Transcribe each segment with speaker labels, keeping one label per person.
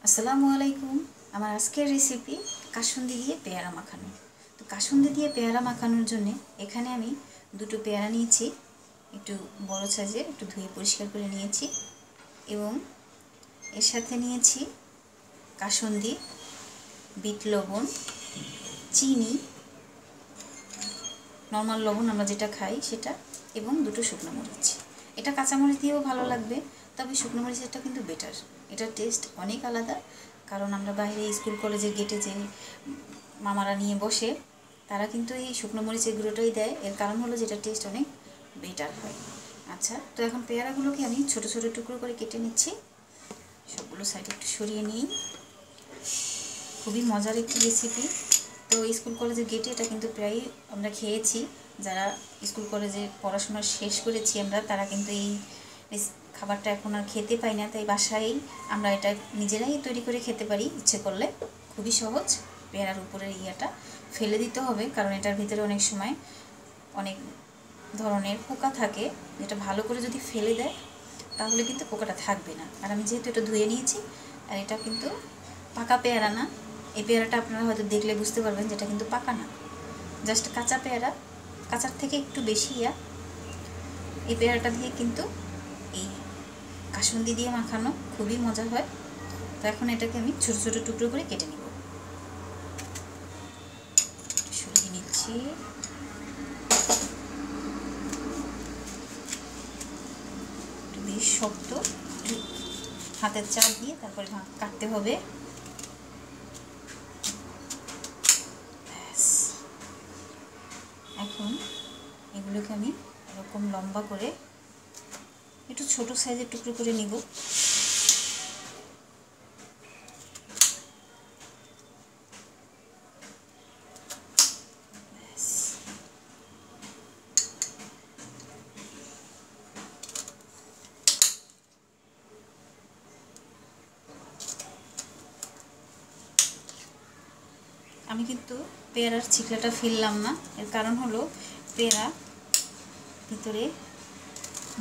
Speaker 1: আসসালামু আলাইকুম। আমার আজকের রেসিপি কাসুন্দি দিয়ে পেয়ারা মাখানো। তো কাসুন্দি দিয়ে পেয়ারা মাখানোর জন্য এখানে আমি দুটো পেয়ারা নিয়েছি, একটু বড় সাইজের, একটু ধুয়ে পরিষ্কার করে নিয়েছি, এবং এর সাথে নিয়েছি কাসুন্দি, বিট লবণ, চিনি, নর্মাল লবণ আমরা যেটা খাই সেটা, এবং দুটো শুকনো মরিচ। এটা কাঁচামরিচ দিয়েও ভালো লাগবে, তবে শুকনো মরিচেরটা কিন্তু বেটার। এটার টেস্ট অনেক আলাদা, কারণ আমরা বাইরে স্কুল কলেজের গেটে যে মামারা নিয়ে বসে তারা কিন্তু এই শুকনো মরিচের গুঁড়োটাই দেয়। এর কারণ হলো যেটা টেস্ট অনেক বেটার হয়। আচ্ছা, তো এখন পেয়ারাগুলোকে আমি ছোট ছোট টুকরো করে কেটে নিচ্ছি। সবগুলো সাইডে একটু সরিয়ে নিই। খুবই মজার একটি রেসিপি। তো স্কুল কলেজের গেটে এটা কিন্তু প্রায়ই আমরা খেয়েছি। যারা স্কুল কলেজে পড়াশোনা শেষ করেছি আমরা, তারা কিন্তু এই খাবারটা এখন আর খেতে পাই না, তাই বাসায় আমরা এটা নিজেরাই তৈরি করে খেতে পারি ইচ্ছে করলে। খুবই সহজ। পেয়ারার উপরের ইয়াটা ফেলে দিতে হবে, কারণ এটার ভিতরে অনেক সময় অনেক ধরনের পোকা থাকে, যেটা ভালো করে যদি ফেলে দেয় তাহলে কিন্তু পোকাটা থাকবে না। আর আমি যেহেতু এটা ধুয়ে নিয়েছি, আর এটা কিন্তু পাকা পেয়ারা না। এই পেয়ারাটা আপনারা হয়তো দেখলে বুঝতে পারবেন যেটা কিন্তু পাকা না, জাস্ট কাঁচা পেয়ারা, কাঁচার থেকে একটু বেশি ইয়া। এই পেয়ারাটা দিয়ে কিন্তু এই কাসুন্দি দিয়ে মাখানো খুবই মজা হয়। তো এখন এটাকে আমি ছোট ছোট টুকরো করে কেটে নিব। সরিয়ে নিচ্ছি। বেশ শক্ত, হাতের চাপ দিয়ে তারপরে কাটতে হবে। এখন এগুলোকে আমি এরকম লম্বা করে একটু ছোট সাইজের টুকরো করে নিব। আমি কিন্তু পেয়ারার ছিকলাটা ফেললাম না। এর কারণ হলো পেয়ারা ভিতরে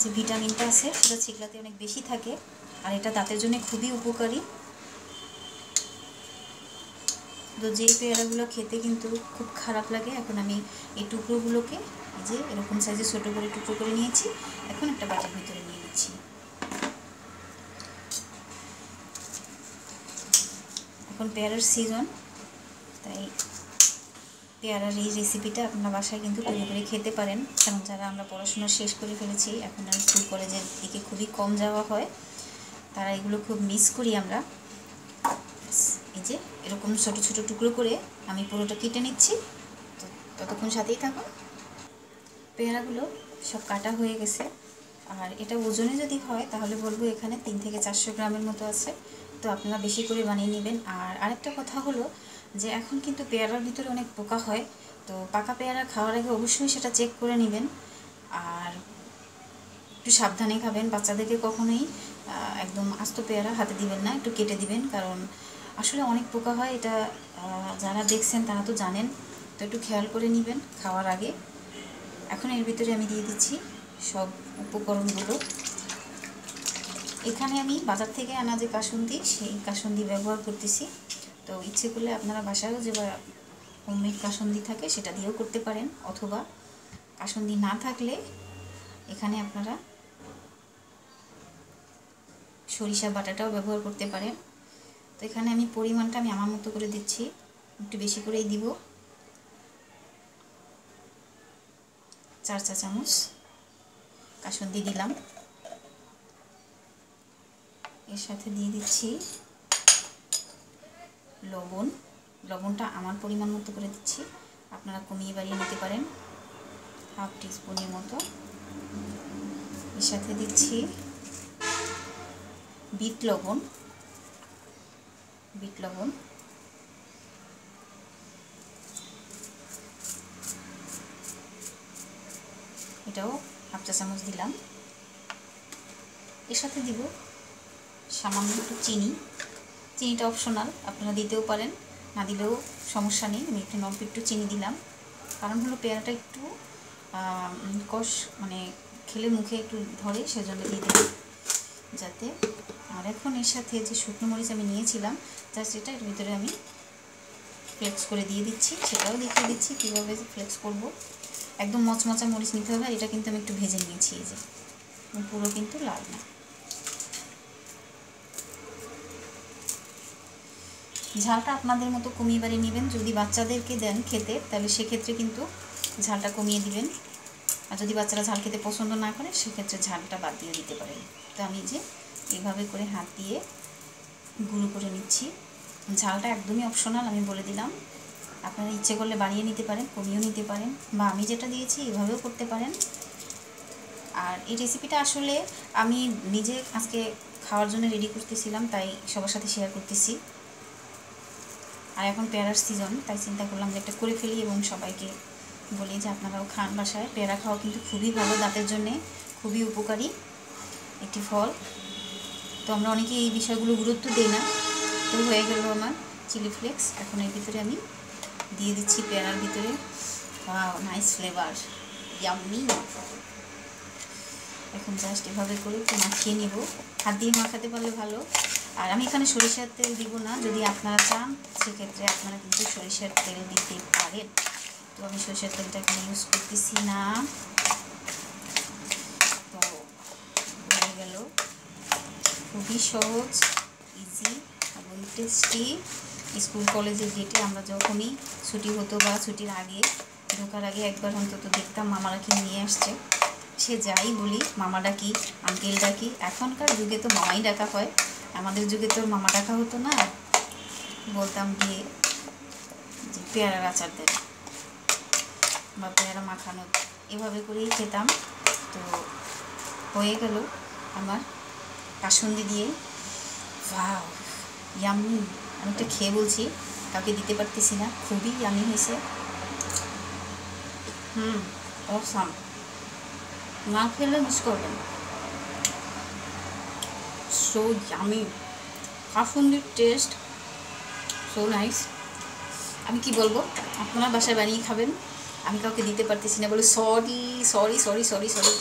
Speaker 1: যে ভিটামিনটা আছে সেটা ছিকলাতে অনেক বেশি থাকে, আর এটা দাঁতের জন্য খুবই উপকারী। তো যেই পেয়ারাগুলো খেতে কিন্তু খুব খারাপ লাগে, এখন আমি এই টুকরোগুলোকে এই যে এরকম সাইজে ছোটো করে টুকরো করে নিয়েছি। এখন একটা বাটির ভিতরে নিয়ে নিচ্ছি। এখন পেয়ারার সিজন, তাই পেয়ারার এই রেসিপিটা আপনারা বাসায় কিন্তু তৈরি করে খেতে পারেন। কারণ যারা আমরা পড়াশোনা শেষ করে ফেলেছি, এখন আর স্কুল কলেজের দিকে খুবই কম যাওয়া হয়, তারা এগুলো খুব মিস করি আমরা। এই যে এরকম ছোট ছোট টুকরো করে আমি পুরোটা কেটে নিচ্ছি। তো ততক্ষণ সাথেই থাকুন। পেয়ারাগুলো সব কাটা হয়ে গেছে, আর এটা ওজনে যদি হয় তাহলে বলবো এখানে 3 থেকে 400 গ্রামের মতো আছে। তো আপনারা বেশি করে বানিয়ে নেবেন। আর আরেকটা কথা হলো যে এখন কিন্তু পেয়ারার ভিতরে অনেক পোকা হয়, তো পাকা পেয়ারা খাওয়ার আগে অবশ্যই সেটা চেক করে নেবেন, আর একটু সাবধানে খাবেন। বাচ্চাদেরকে কখনোই একদম আস্ত পেয়ারা হাতে দিবেন না, একটু কেটে দিবেন, কারণ আসলে অনেক পোকা হয়। এটা যারা দেখছেন তারা তো জানেন, তো একটু খেয়াল করে নেবেন খাওয়ার আগে। এখন এর ভিতরে আমি দিয়ে দিচ্ছি সব উপকরণগুলো। এখানে আমি বাজার থেকে আনা যে কাসুন্দি, সেই কাসুন্দি ব্যবহার করতেছি। তো ইচ্ছে করলে আপনারা বাসায়ও যে হোমমেড কাসুন্দি থাকে সেটা দিয়েও করতে পারেন, অথবা কাসুন্দি না থাকলে এখানে আপনারা সরিষা বাটাটাও ব্যবহার করতে পারেন। তো এখানে আমি পরিমাণটা আমি আমার মতো করে দিচ্ছি, একটু বেশি করেই দিব। 4 চা চামচ কাসুন্দি দিলাম। এর সাথে দিয়ে দিচ্ছি লবণ। লবণটা আমার পরিমাণ মতো করে দিচ্ছি, আপনারা কমিয়ে বাড়িয়ে নিতে পারেন, 1/2 টিস্পুনের মতো। এর সাথে দিচ্ছি বিট লবণ। এটাও 1/2 চা চামচ দিলাম। এর সাথে দিব সামান্য একটু চিনি। চিনিটা অপশনাল, আপনারা দিতেও পারেন, না দিলেও সমস্যা নেই। আমি একটু অল্প একটু চিনি দিলাম, কারণ হলো পেয়ারাটা একটু কষ, মানে খেলে মুখে একটু ধরে, সেজন্য দিয়ে দিলাম। যাতে। আর এখন এর সাথে যে শুকনো মরিচ আমি নিয়েছিলাম জাস্ট এটা এর ভিতরে আমি ফ্লেক্স করে দিয়ে দিচ্ছি, সেটাও দেখিয়ে দিচ্ছি কীভাবে ফ্লেক্স করব। একদম মচমচা মরিচ নিতে হবে, এটা কিন্তু আমি একটু ভেজে নিয়েছি, এই যে পুরো কিন্তু লাল না। ঝালটা আপনাদের মতো কমিয়ে বাড়িয়ে নেবেন। যদি বাচ্চাদেরকে দেন খেতে তাহলে সেক্ষেত্রে কিন্তু ঝালটা কমিয়ে দিবেন, আর যদি বাচ্চারা ঝাল খেতে পছন্দ না করে সেক্ষেত্রে ঝালটা বাদ দিয়ে দিতে পারেন। তো আমি যে এইভাবে করে হাত দিয়ে গুঁড়ো করে নিচ্ছি। ঝালটা একদমই অপশনাল, আমি বলে দিলাম। আপনারা ইচ্ছে করলে বাড়িয়ে নিতে পারেন, কমিয়েও নিতে পারেন, বা আমি যেটা দিয়েছি এভাবেও করতে পারেন। আর এই রেসিপিটা আসলে আমি নিজে আজকে খাওয়ার জন্য রেডি করতেছিলাম, তাই সবার সাথে শেয়ার করতেছি। আর এখন পেয়ারার সিজন, তাই চিন্তা করলাম যে একটা করে ফেলি এবং সবাইকে বলি যে আপনারাও খান বাসায়। পেয়ারা খাওয়া কিন্তু খুবই ভালো, দাঁতের জন্যে খুবই উপকারী একটি ফল। তো আমরা অনেকে এই বিষয়গুলো গুরুত্ব দিই না। তো হয়ে গেল আমার চিলি ফ্লেক্স। এখন এর ভিতরে আমি দিয়ে দিচ্ছি পেয়ারার ভিতরে। Wow, nice flavour, yummy. এখন জাস্ট এভাবে করে একটু মাখিয়ে নেব, হাত দিয়ে মাখাতে পারলে ভালো। আর আমি এখানে সরিষার তেল দিব না, যদি আপনারা চান সেক্ষেত্রে আপনারা কিন্তু সরিষার তেল দিতে পারেন। তো আমি সরিষার তেলটা এখানে ইউজ করতেছি না। তো হয়ে গেল, খুবই সহজ, ইজি এবং টেস্টি। স্কুল কলেজের গেটে আমরা যখনই ছুটি হতো বা ছুটির আগে ঢোকার আগে একবার অন্তত দেখতাম মামারা কি নিয়ে আসছে। সে যাই বলি, মামা ডাকি, আঙ্কেল ডাকি। এখনকার যুগে তো মামাই ডাকা হয়, আমাদের যুগে তো মামা ডাকা হতো না। বলতাম গিয়ে যে পেয়ারার আচার দেন বা পেয়ারা মাখানো, এভাবে করেই খেতাম। তো হয়ে গেল আমার কাসুন্দি দিয়ে। Wow, yummy. আমি একটা খেয়ে বলছি, কাউকে দিতে পারতেছি না, খুবই ইয়াম্মি হয়েছে। অসাম, না খেলে মিস করবেন। সো ইয়ামি, কাসুন্দির টেস্ট সো নাইস। আমি কি বলবো, আপনারা বাসায় বানিয়ে খাবেন। আমি কাউকে দিতে পারতেছি না বলে sorry sorry sorry sorry sorry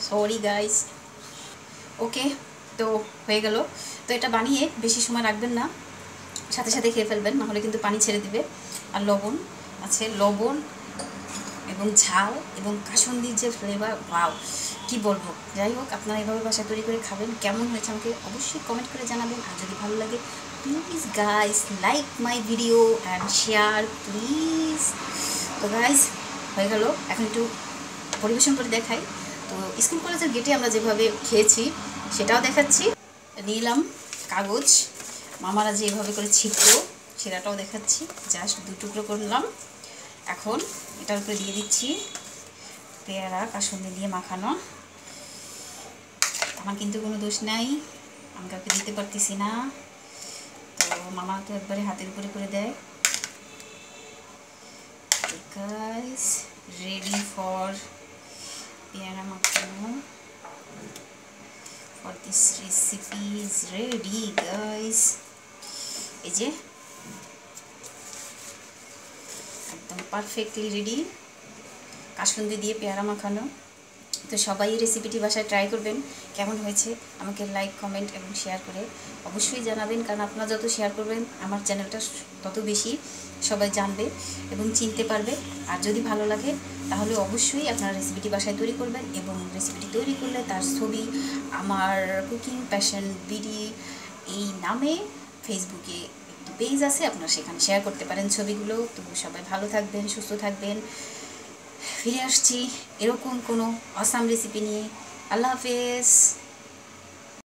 Speaker 1: sorry guys. Okay, তো হয়ে গেল। তো এটা বানিয়ে বেশি সময় রাখবেন না, সাথে সাথে খেয়ে ফেলবেন, নাহলে কিন্তু পানি ছেড়ে দিবে। আর লবণ আছে, লবণ এবং ঝাল এবং কাসুন্দির যে ফ্লেভার, ওয়াও, কি বলবো। যাই হোক, আপনারা এভাবে বাসায় তৈরি করে খাবেন। কেমন হয়েছে আমাকে অবশ্যই কমেন্ট করে জানাবেন। আর যদি ভালো লাগে please guys like my video and share please. তো গাইস হয়ে গেল, এখন একটু পরিবেশন করে দেখাই। তো স্কুল কলেজের গেটে আমরা যেভাবে খেয়েছি সেটাও দেখাচ্ছি। নিলাম কাগজ, মামারা যে এভাবে করে ছিটলো সেটাটাও দেখাচ্ছি। জাস্ট 2 টুকরো করলাম। এখন এটার উপরে দিয়ে দিচ্ছি পেয়ারা কাসুন্দি দিয়ে মাখানো। আমার কিন্তু কোনো দোষ নাই, আমি কাউকে দিতে পারতেছি না। তো মামা তো একবারে হাতের উপরে করে দেয়। গাইস রেডি ফর পেয়ারা মাখানো, for this recipe is ready guys। এই যে একদম পারফেক্টলি রেডি কাসুন্দি দিয়ে পেয়ারা মাখানো। তো সবাই এই রেসিপিটি বাসায় ট্রাই করবেন। কেমন হয়েছে আমাকে লাইক কমেন্ট এবং শেয়ার করে অবশ্যই জানাবেন, কারণ আপনারা যত শেয়ার করবেন আমার চ্যানেলটা তত বেশি সবাই জানবে এবং চিনতে পারবে। আর যদি ভালো লাগে তাহলে অবশ্যই আপনারা রেসিপিটি বাসায় তৈরি করবেন, এবং রেসিপিটি তৈরি করলে তার ছবি আমার কুকিং প্যাশন বিডি এই নামে ফেসবুকে একটি পেজ আছে, আপনারা সেখানে শেয়ার করতে পারেন ছবিগুলো। তো সবাই ভালো থাকবেন, সুস্থ থাকবেন। ফিরে আসছি এরকম কোনো আসাম রেসিপি নিয়ে। আল্লাহ হাফেজ।